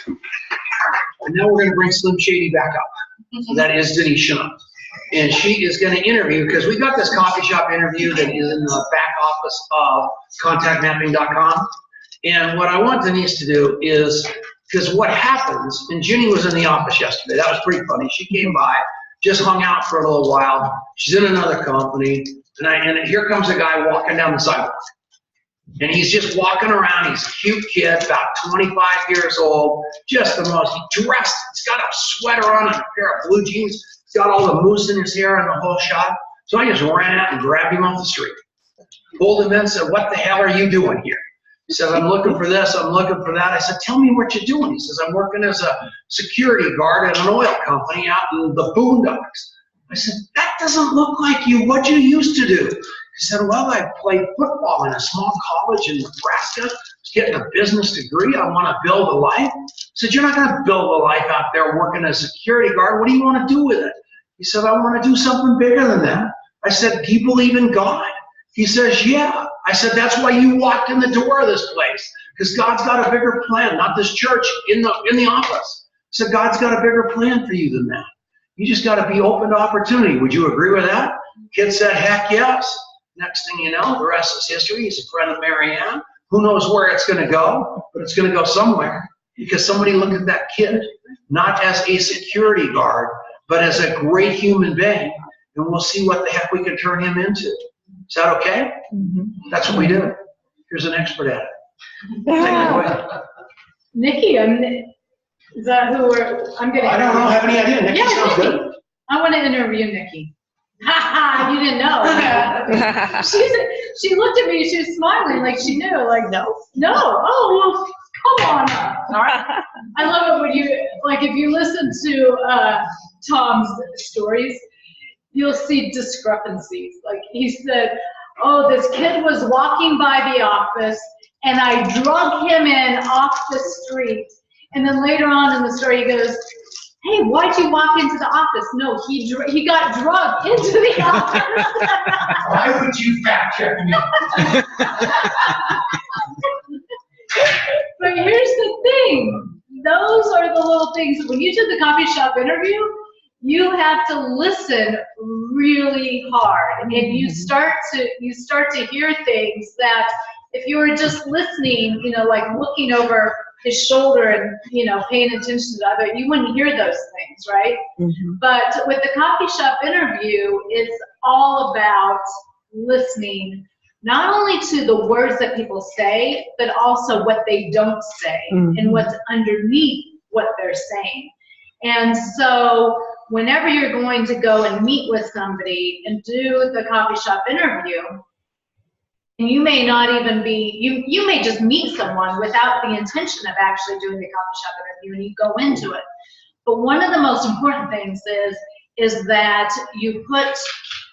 And now we're going to bring Slim Shady back up. So that is Denice CSI. And she is going to interview, because we got this coffee shop interview that is in the back office of contactmapping.com. And what I want Denice to do is, because what happens, and Ginny was in the office yesterday, that was pretty funny. She came by, just hung out for a little while. She's in another company, and here comes a guy walking down the sidewalk. And he's just walking around. He's a cute kid, about 25 years old, just the most, he dressed, he's got a sweater on and a pair of blue jeans. He's got all the mousse in his hair and the whole shot. So I just ran out and grabbed him off the street. Pulled him in and said, "What the hell are you doing here?" He said, "I'm looking for this, I'm looking for that." I said, "Tell me what you're doing." He says, "I'm working as a security guard at an oil company out in the boondocks." I said, "That doesn't look like you. What you used to do?" He said, "Well, I played football in a small college in Nebraska. I was getting a business degree. I want to build a life." I said, "You're not going to build a life out there working as a security guard. What do you want to do with it?" He said, "I want to do something bigger than that." I said, "Do you believe in God?" He says, "Yeah." I said, "That's why you walked in the door of this place, because God's got a bigger plan, not this church in the office." I said, "God's got a bigger plan for you than that. You just got to be open to opportunity. Would you agree with that?" Kid said, "Heck yes." Next thing you know, the rest is history. He's a friend of Marianne. Who knows where it's going to go, but it's going to go somewhere, because somebody looked at that kid, not as a security guard, but as a great human being, and we'll see what the heck we can turn him into. Is that okay? Mm-hmm. That's what we do. Here's an expert at it. Take it away. Nikki, is that who I'm going to? I don't have any idea. Nikki sounds good. I want to interview Nikki. Ha! You didn't know. She looked at me. She was smiling like she knew. Like no. Oh well, come on. All right. I love it when you like if you listen to Tom's stories, you'll see discrepancies. Like he said, "Oh, this kid was walking by the office, and I drug him in off the street." And then later on in the story, he goes, "Hey, why'd you walk into the office?" "No, he got drugged into the office." Why would you fact check me? But here's the thing. Those are the little things. When you do the coffee shop interview, you have to listen really hard, and you start to hear things that if you were just listening, like looking over his shoulder and paying attention to other, you wouldn't hear those things, right? Mm-hmm. But with the coffee shop interview, it's all about listening, not only to the words that people say, but also what they don't say, mm-hmm. and what's underneath what they're saying. And so whenever you're going to go and meet with somebody and do the coffee shop interview, and you may not even be, you may just meet someone without the intention of actually doing the coffee shop interview, and you go into it. But one of the most important things is that you put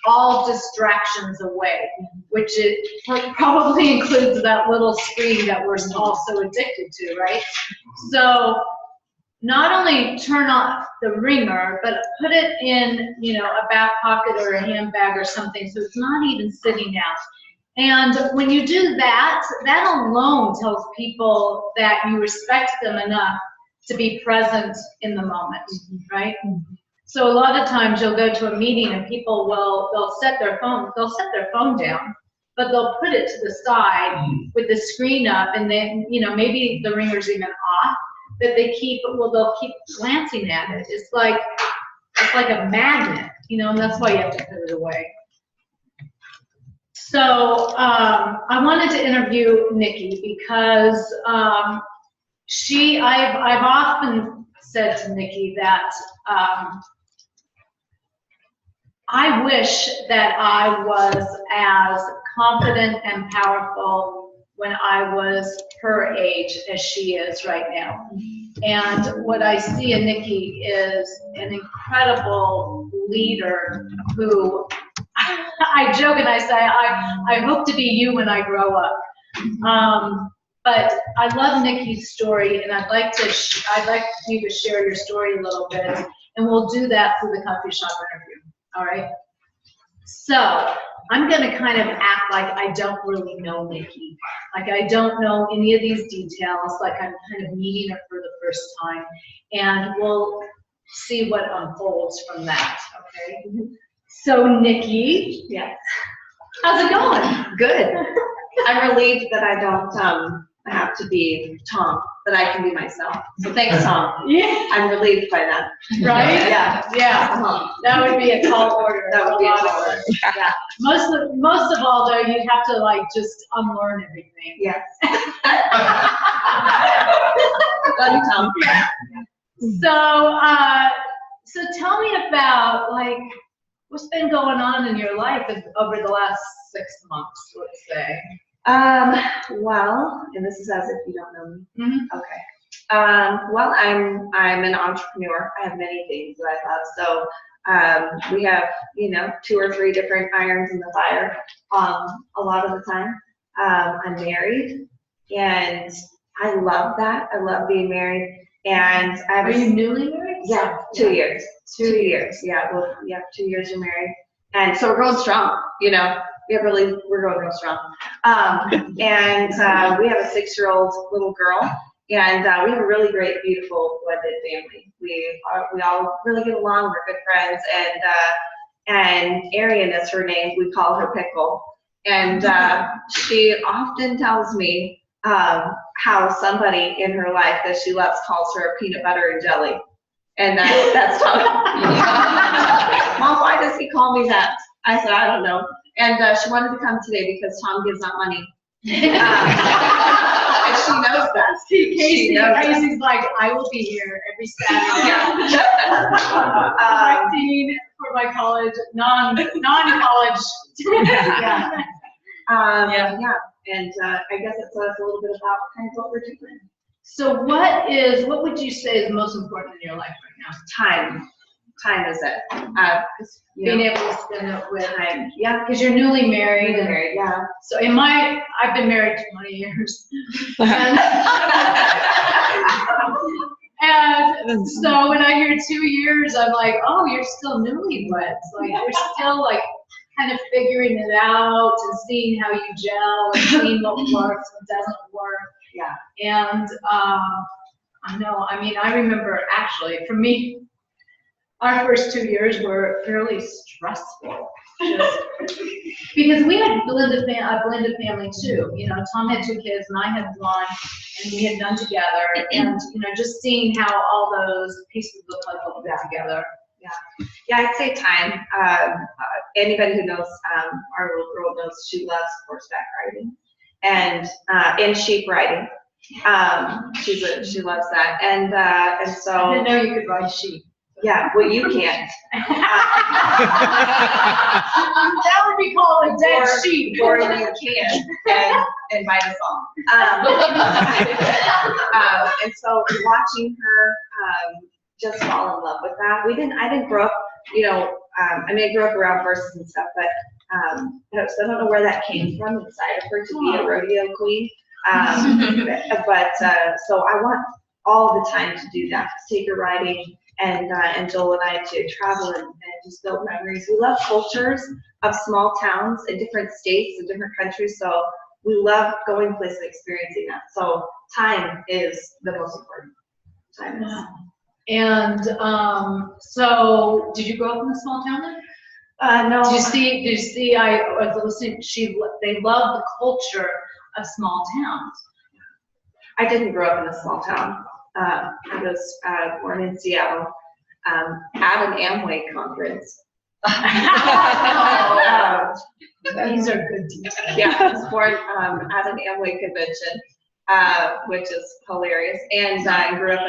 all distractions away, which it probably includes that little screen that we're all so addicted to, right? So not only turn off the ringer, but put it in, a back pocket or a handbag or something, so it's not even sitting out. And when you do that, that alone tells people that you respect them enough to be present in the moment, right? So a lot of times you'll go to a meeting and people they'll set their phone down, but they'll put it to the side with the screen up, and then maybe the ringer's even off, but they'll keep glancing at it. It's like a magnet, and that's why you have to put it away. So I wanted to interview Nikki because I've often said to Nikki that I wish that I was as confident and powerful when I was her age as she is right now. And what I see in Nikki is an incredible leader who, I joke and I say, I hope to be you when I grow up. But I love Nikki's story, and I'd like you to share your story a little bit, and we'll do that through the coffee shop interview. All right? So I'm going to kind of act like I don't really know Nikki. Like I don't know any of these details, like I'm kind of meeting her for the first first time, and we'll see what unfolds from that, okay? So Nikki, Yes. how's it going? Good. I'm relieved that I don't have to be Tom, that I can be myself. So thanks, Tom. Yeah, I'm relieved by that. right? Yeah. Yeah, that would be a tall order. That would be a lot of tall order. work. Yeah. Most of all, though, you'd have to like just unlearn everything. Yes. Love you, Tom. So tell me about like what's been going on in your life over the last 6 months, let's say. Well, and this is as if you don't know me. Mm-hmm. Okay. Well, I'm an entrepreneur. I have many things that I love. So we have, 2 or 3 different irons in the fire a lot of the time. I'm married, and I love that. I love being married. And I have Are you newly married? Yeah, 2 years. 2 years. Yeah, well, 2 years you're married. And so we're going strong, we're going real strong. And we have a 6-year-old little girl, and we have a really great, beautiful blended family. We all really get along. We're good friends, and Arian is her name. We call her Pickle, and she often tells me how somebody in her life that she loves calls her peanut butter and jelly, and that's Tom. Mom, why does he call me that? I said, I don't know. And she wanted to come today because Tom gives out money. And she knows that. Casey's like, I will be here every Saturday. Correcting for my college, non-college. Yeah. And I guess it tells us a little bit about kind of what we're doing. So what would you say is most important in your life right now? Time is it. Being able to spend it with time. Yeah. Because you're newly married. Yeah. So I've been married 20 years. And so when I hear 2 years, I'm like, oh, you're still newlyweds. Like you're still like kind of figuring it out and seeing how you gel and seeing what works, what doesn't work. Yeah. And I remember actually for me, our first 2 years were fairly stressful. Because we had a blended family too. Tom had 2 kids and I had 1, and we had done together. And just seeing how all those pieces of the puzzle fit together. Yeah, I'd say time. Anybody who knows our little girl knows she loves horseback riding and sheep riding. She loves that, and so I didn't know you could ride sheep. Yeah, well, you can't. That would be called a dead sheep. Or you can, and bite us all. And so watching her just fall in love with that. I didn't grow up, I grew up around horses and stuff, but so I don't know where that came from inside of her to be a rodeo queen. So I want all the time to do that, to take her riding, and Joel and I to travel and just build memories. We love cultures of small towns in different states and different countries, so we love going places and experiencing that. So time is the most important. Time is. And so did you grow up in a small town then? No. Did you see, I was listening, they love the culture of small towns. I didn't grow up in a small town. I was born in Seattle at an Amway conference. These are good details. Yeah, I was born at an Amway convention, which is hilarious. And I grew up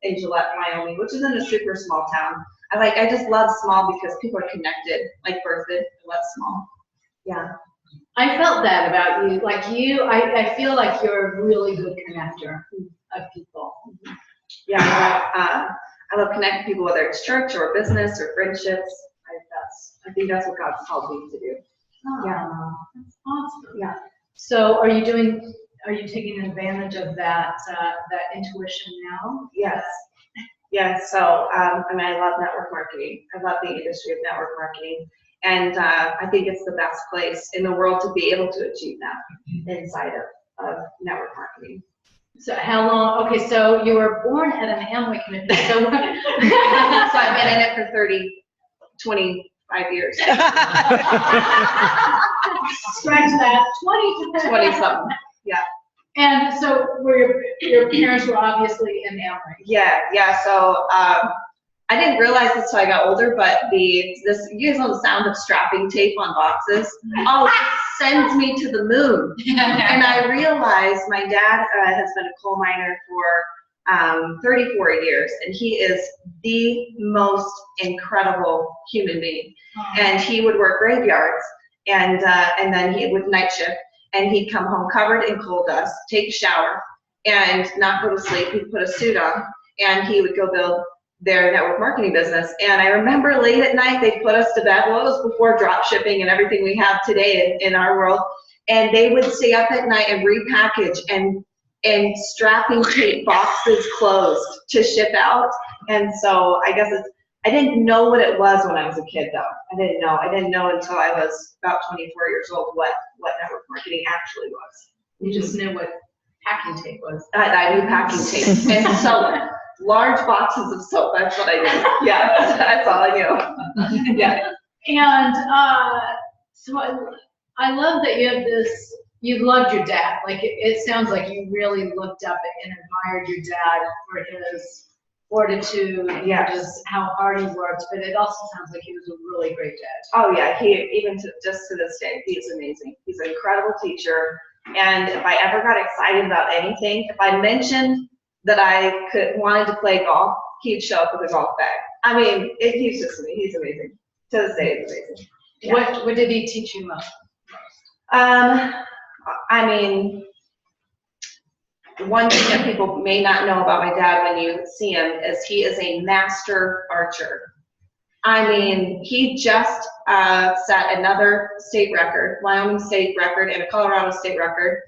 in Gillette, Wyoming, which isn't a super small town. I just love small because people are connected, like Berthoud. I love small. Yeah. I felt that about you. Like I feel like you're a really good connector of people. Yeah, I love connecting people, whether it's church or business or friendships. I think that's what God's called me to do. Oh, yeah, that's awesome. Yeah. So are you taking advantage of that intuition now? Yes. Yes. So I love network marketing. I love the industry of network marketing. And I think it's the best place in the world to be able to achieve that inside of network marketing. So how long, okay, so you were born at an Amway commitment, so. So I've been in it for 25 years. Scratch that, 20 something. Yeah. And so were your parents were obviously in Amway? Yeah. So I didn't realize this till I got older, but you guys know the sound of strapping tape on boxes? Oh, it sends me to the moon. And I realized my dad has been a coal miner for 34 years, and he is the most incredible human being. And he would work graveyards, and then he would night shift, and he'd come home covered in coal dust, take a shower, and not go to sleep. He'd put a suit on, and he would go build their network marketing business. And I remember late at night, they put us to bed. Well, it was before drop shipping and everything we have today in our world. And they would stay up at night and repackage and strapping tape boxes closed to ship out. And so I guess I didn't know what it was when I was a kid, though. I didn't know until I was about 24 years old what network marketing actually was. You just knew what packing tape was. I knew packing tape and soap. Large boxes of soap, that's what I knew. Yeah, that's all I knew. Yeah. And so I love that you have this, you loved your dad. Like it sounds like you really looked up and admired your dad for his fortitude and just how hard he worked, but it also sounds like he was a really great dad. Oh yeah, just to this day, he is amazing. He's an incredible teacher. And if I ever got excited about anything, if I mentioned that I wanted to play golf, he'd show up with a golf bag. I mean, he's amazing. To this day, he's amazing. Yeah. What did he teach you most? I mean, one thing that people may not know about my dad when you see him is he is a master archer. I mean, he just set another state record, Wyoming state record and a Colorado state record.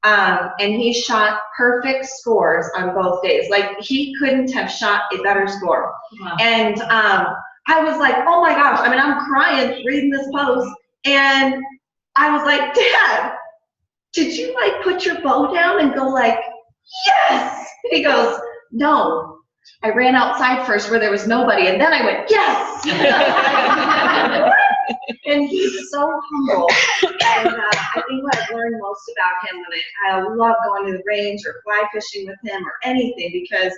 And he shot perfect scores on both days. Like, he couldn't have shot a better score. Wow. And I was like, oh my gosh, I mean, I'm crying reading this post. And I was like, Dad, did you like put your bow down and go like, yes? And he goes, no. I ran outside first where there was nobody, and then I went, yes! And he's so humble. And I think what I've learned most about him, and I love going to the range or fly fishing with him or anything, because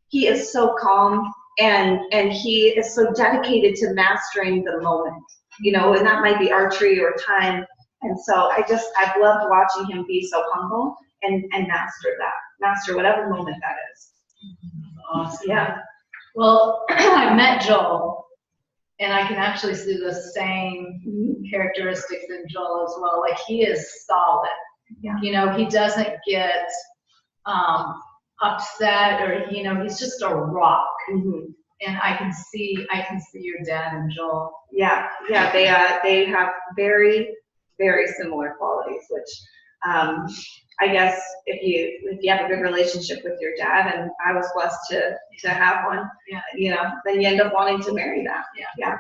he is so calm and he is so dedicated to mastering the moment, you know, and that might be archery or time. And so I've loved watching him be so humble and master whatever moment that is. Awesome. Yeah. Well, I met Joel, and I can actually see the same characteristics in Joel as well. Like, he is solid. Yeah. You know, he doesn't get upset, or, you know, he's just a rock. Mm-hmm. And I can see your dad and Joel. Yeah, they have very, very similar qualities, which I guess if you have a good relationship with your dad, and I was blessed to have one, you know, then you end up wanting to marry that. Yeah.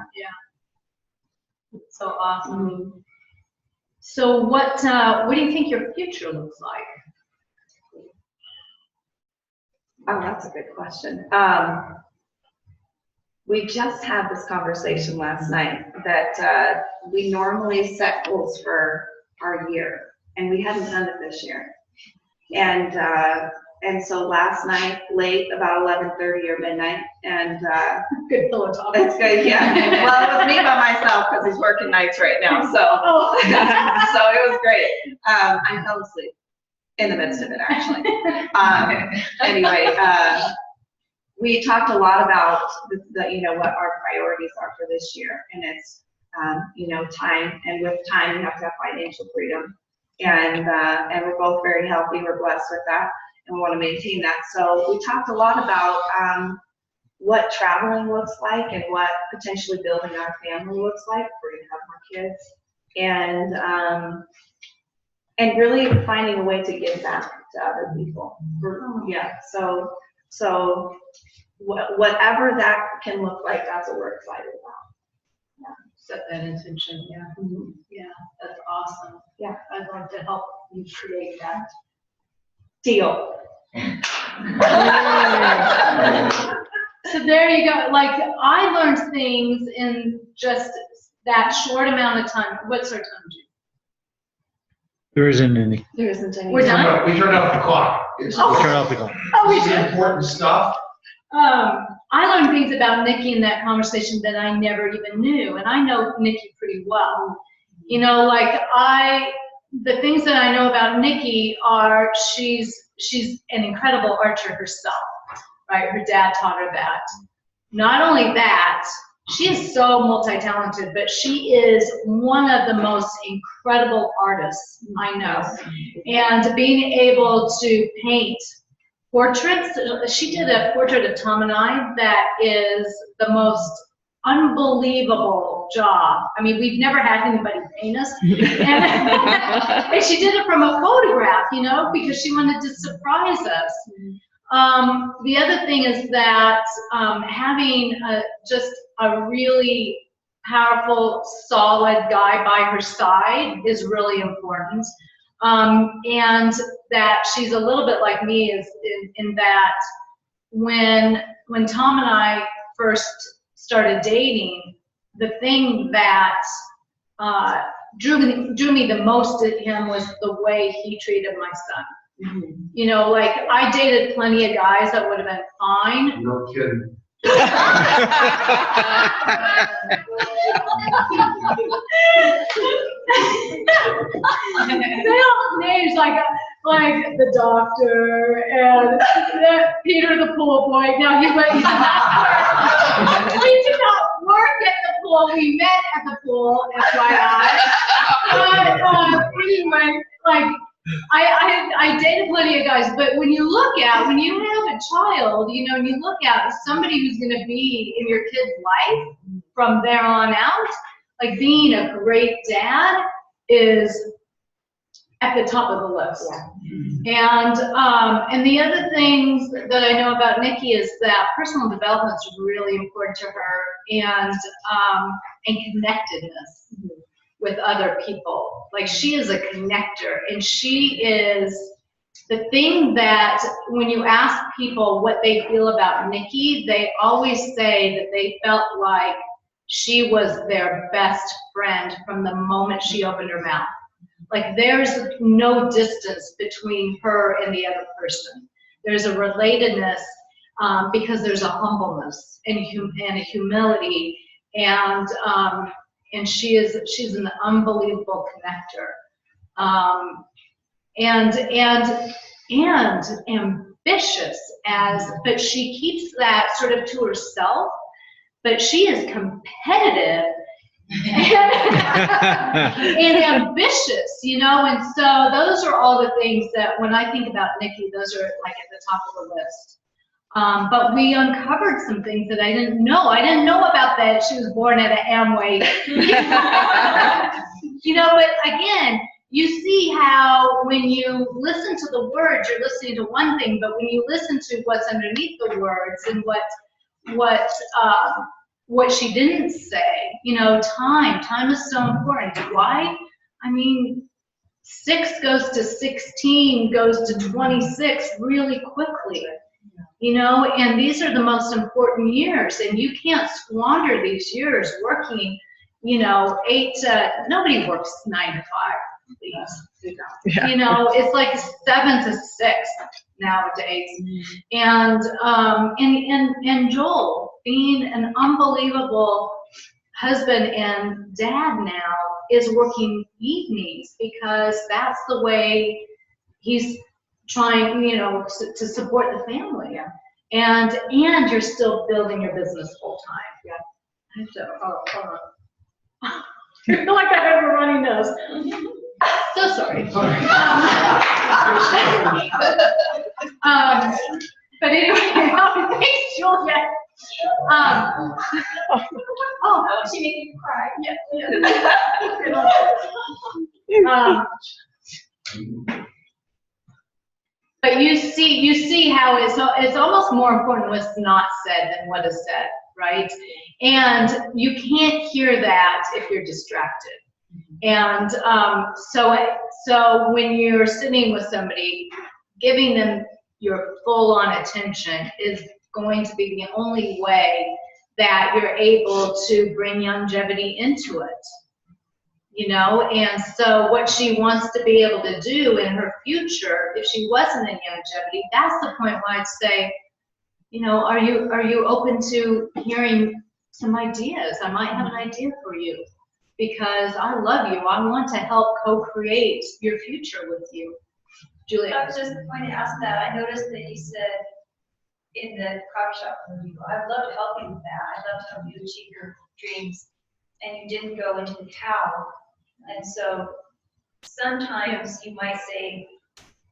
So awesome. Mm-hmm. So what do you think your future looks like? Oh, that's a good question. We just had this conversation last night that we normally set goals for our year, and we hadn't done it this year. And so last night, late, about 11:30 or midnight, and good pillow talk. It's good, yeah. Well, it was me by myself because he's working nights right now, so so it was great. I fell asleep in the midst of it, actually. Anyway, we talked a lot about you know, what our priorities are for this year, and it's you know, time, and with time you have to have financial freedom, and we're both very healthy. We're blessed with that, and we want to maintain that. So we talked a lot about what traveling looks like and what potentially building our family looks like if we're going to have more kids, and really finding a way to give back to other people. Yeah. So whatever that can look like, that's what we're excited about. Yeah. Set that intention. Yeah. Mm-hmm. Yeah. That's awesome. Yeah. I'd love to help you create that. Deal. So there you go. Like, I learned things in just that short amount of time. What's our time, June? There isn't any. There isn't any. We're done? We turned off the clock. We turn off the call. Oh, we This is did. important stuff. I learned things about Nikki in that conversation that I never even knew, and I know Nikki pretty well. You know, like the things that I know about Nikki are she's an incredible archer herself, right? Her dad taught her that. Not only that, she is so multi-talented, but she is one of the most incredible artists I know. And being able to paint portraits, she did a portrait of Tom and I that is the most unbelievable job. I mean, we've never had anybody paint us. And she did it from a photograph, you know, because she wanted to surprise us. The other thing is that having just a really powerful, solid guy by her side is really important. And that she's a little bit like me is in that when Tom and I first started dating, the thing that drew me the most at him was the way he treated my son. Mm-hmm. You know, like, I dated plenty of guys that would have been fine. No kidding. They all names like the doctor and Peter the pool boy. Now he did not work. We did not work at the pool. We met at the pool, FYI. But anyway, like, I dated plenty of guys, but when you have a child, you know, and you look at somebody who's going to be in your kid's life from there on out, like, being a great dad is at the top of the list. Yeah. And the other things that I know about Nikki is that personal development is really important to her, and connectedness with other people. Like, she is a connector, and she is the thing that when you ask people what they feel about Nikki, they always say that they felt like she was their best friend from the moment she opened her mouth. Like, there's no distance between her and the other person. There's a relatedness because there's a humbleness and a humility, and she's an unbelievable connector, and ambitious but she keeps that sort of to herself, but she is competitive and ambitious, you know, and so those are all the things that when I think about Nikki, those are like at the top of the list. But we uncovered some things that I didn't know. I didn't know about that she was born at an Amway. You know, but again, you see how when you listen to the words, you're listening to one thing, but when you listen to what's underneath the words and what she didn't say, you know, time is so important. Why? I mean, 6 goes to 16, goes to 26 really quickly. You know, and these are the most important years, and you can't squander these years working, you know, nobody works 9 to 5, please. Yeah. You know, it's like 7 to 6 nowadays. And Joel, being an unbelievable husband and dad now, is working evenings because that's the way he's trying, you know, to support the family. Yeah. And you're still building your business full time. Yeah. So, hold on. I feel like I've ever running nose. So sorry. But anyway, thanks, Julia. She made me cry. Yeah. But you see how it's almost more important what's not said than what is said, right? And you can't hear that if you're distracted. And so when you're sitting with somebody, giving them your full-on attention is going to be the only way that you're able to bring longevity into it. You know, and so what she wants to be able to do in her future, if she wasn't in longevity, that's the point where I'd say, you know, are you open to hearing some ideas? I might have an idea for you because I love you. I want to help co-create your future with you. Julia. I was just going to ask that. I noticed that you said in the coffee shop review, I'd love helping with that. I'd love to help you achieve your dreams. And you didn't go into the how. And so sometimes you might say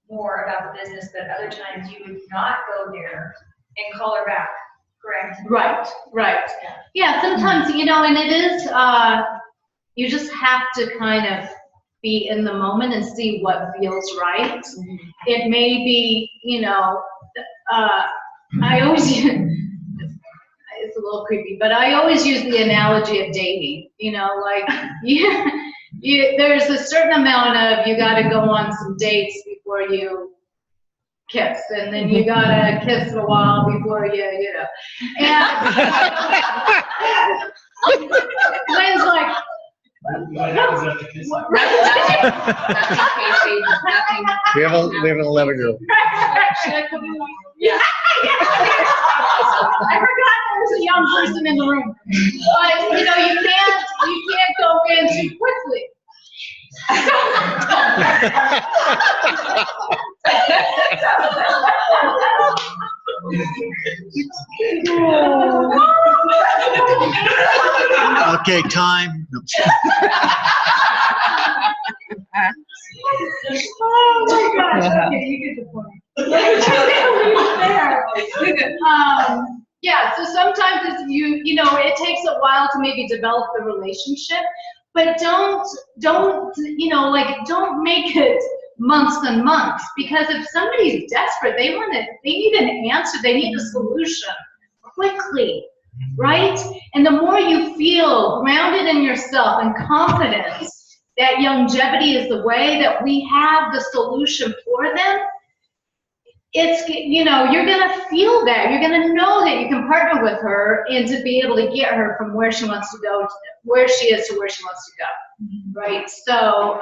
more about the business, but other times you would not go there and call her back, correct? Right, right. Yeah, sometimes, you know, and it is, you just have to kind of be in the moment and see what feels right. It may be, you know, I always, it's a little creepy, but I always use the analogy of dating, you know, like, there's a certain amount of, you gotta go on some dates before you kiss, and then you gotta kiss a while before you know. And Lynn's like, We have an 11-year-old. yeah. I forgot there was a young person in the room. But you know, you can't go in too quickly. Okay, time. Oh my gosh, okay, you get the point. Yeah, so sometimes it's you know, it takes a while to maybe develop the relationship, but don't, you know, like, don't make it months and months, because if somebody's desperate, they need an answer, they need a solution quickly, right? And the more you feel grounded in yourself and confidence that longevity is the way, that we have the solution for them, it's, you know, you're gonna feel that, you're gonna know that you can partner with her and to be able to get her from where she wants to go, where she is to where she wants to go, right? So,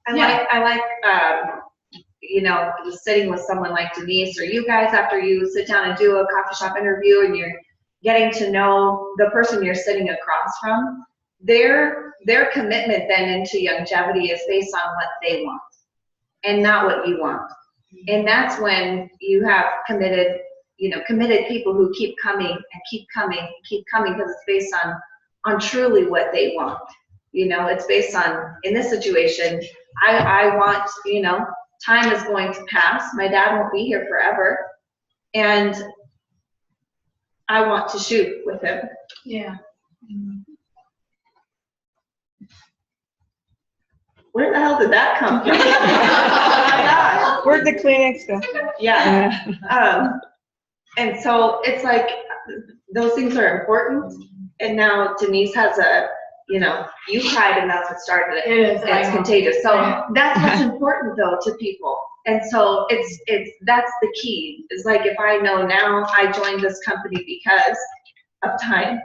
I like, you know, sitting with someone like Denise or you guys after you sit down and do a coffee shop interview and you're getting to know the person you're sitting across from, their commitment then into longevity is based on what they want and not what you want. And that's when you have committed people who keep coming and keep coming and keep coming, because it's based on truly what they want. You know, it's based on, in this situation, I want, you know, time is going to pass. My dad won't be here forever. And I want to shoot with him. yeah. Where the hell did that come from? Oh my God. Where'd the Kleenex go? Yeah. And so it's like, those things are important. And now Denise has a, you know, you cried and that's what started it. It is. It's contagious. So that's what's important though to people. And so that's the key. It's like, if I know now I joined this company because of time,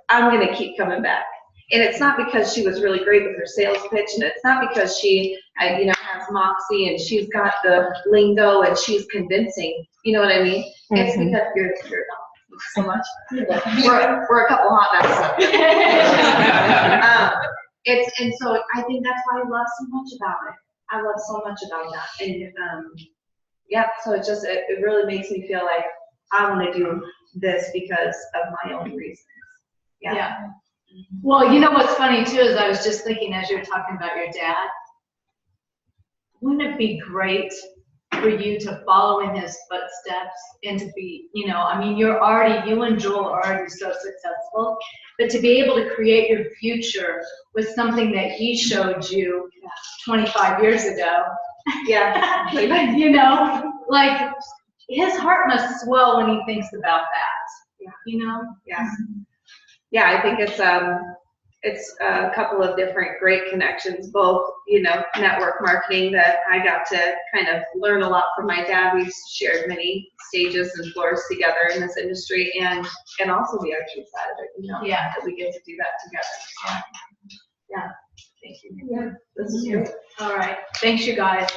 I'm going to keep coming back. And it's not because she was really great with her sales pitch, and it's not because she, you know, has moxie and she's got the lingo and she's convincing. You know what I mean? It's because you're so much. We're a couple hot nuts. And so I think that's why I love so much about it. I love so much about that. And yeah, so it really makes me feel like I want to do this because of my own reasons. Yeah. Well, you know what's funny too is I was just thinking as you were talking about your dad, wouldn't it be great for you to follow in his footsteps and to be, you know, I mean, you and Joel are already so successful, but to be able to create your future with something that he showed you 25 years ago. Yeah. You know, like his heart must swell when he thinks about that. Yeah. You know? Yeah. Yeah, I think it's a couple of different great connections, both, you know, network marketing that I got to kind of learn a lot from my dad. We've shared many stages and floors together in this industry, and also the archery side of it, you know, Yeah. that we get to do that together. Yeah. Thank you. Yeah, this is great. All right, thanks you guys.